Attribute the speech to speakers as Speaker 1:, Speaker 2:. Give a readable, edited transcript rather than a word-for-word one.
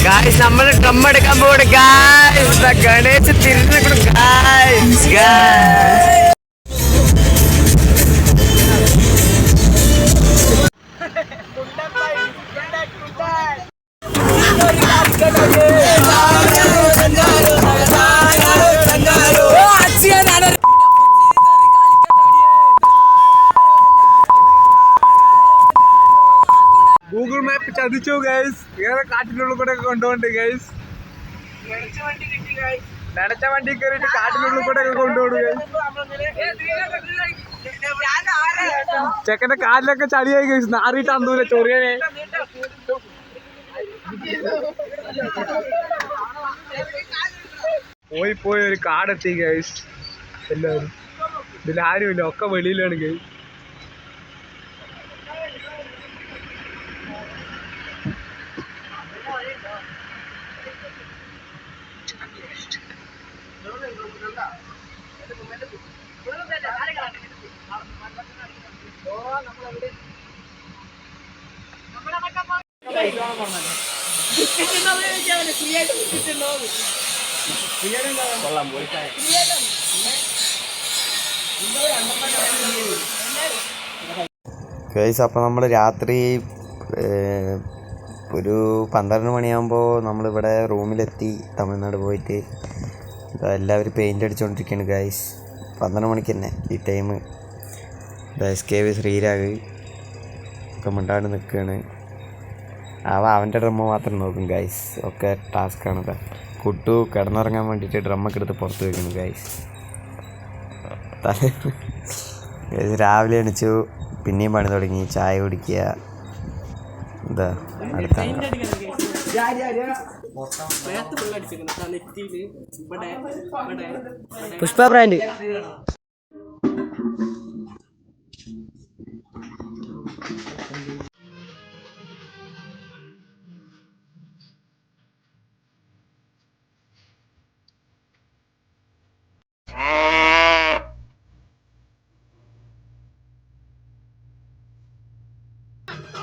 Speaker 1: Guys നമ്മൾ drum എടുക്കാൻ പോകട്ടെ ഗായ്സ്. ഗണേശ് തിരിഞ്ഞു ഗായ്സ്.
Speaker 2: ഗൂഗിൾ മാപ്പ് ചതിച്ചു ഗൈസ്. വേറെ കാട്ടിനുള്ളിൽ കൂടെ ഒക്കെ കൊണ്ടുപോകണ്ട് ഗൈസ്. നനച്ച വണ്ടി കയറിയിട്ട് കാട്ടിനുള്ളിൽ കൂടെ ഒക്കെ കൊണ്ടുപോകും ഗൈസ്. ചെക്കന്റെ കാലിലൊക്കെ ചളിയായി ഗൈസ്. നാറിയിട്ട് അന്നൂല ചൊറിയനെ. പോയി ഒരു കാടെത്തി ഗൈസ്. എല്ലാവരും ഇതിലാരുമില്ല, ഒക്കെ വെളിയിലാണ് ഗൈസ്.
Speaker 3: ഗൈസ്, അപ്പോൾ നമ്മൾ രാത്രി ഒരു 12 മണിയാകുമ്പോൾ നമ്മളിവിടെ റൂമിലെത്തി. തമിഴ്നാട് പോയിട്ട് എല്ലാവരും പെയിൻ്റ് അടിച്ചുകൊണ്ടിരിക്കുകയാണ് ഗൈസ്. 12 മണിക്ക് തന്നെ ഈ ടൈം. SKV ശ്രീരാഗ് ഒക്കെ മിണ്ടാണ്ട് നിൽക്കുകയാണ്. അവൻ്റെ ഡ്രമ്മ് മാത്രം നോക്കും ഗൈസ്. ഒക്കെ ടാസ്ക്കാണ്. കുട്ടു കിടന്നുറങ്ങാൻ വേണ്ടിയിട്ട് ഡ്രമ്മൊക്കെ എടുത്ത് പുറത്ത് വയ്ക്കുന്നു ഗൈസ്. രാവിലെ എണിച്ചു, പിന്നെയും പണി തുടങ്ങി. ചായ കുടിക്കുക. എന്താ അടുത്ത
Speaker 1: പുഷ്പ ബ്രാൻഡ്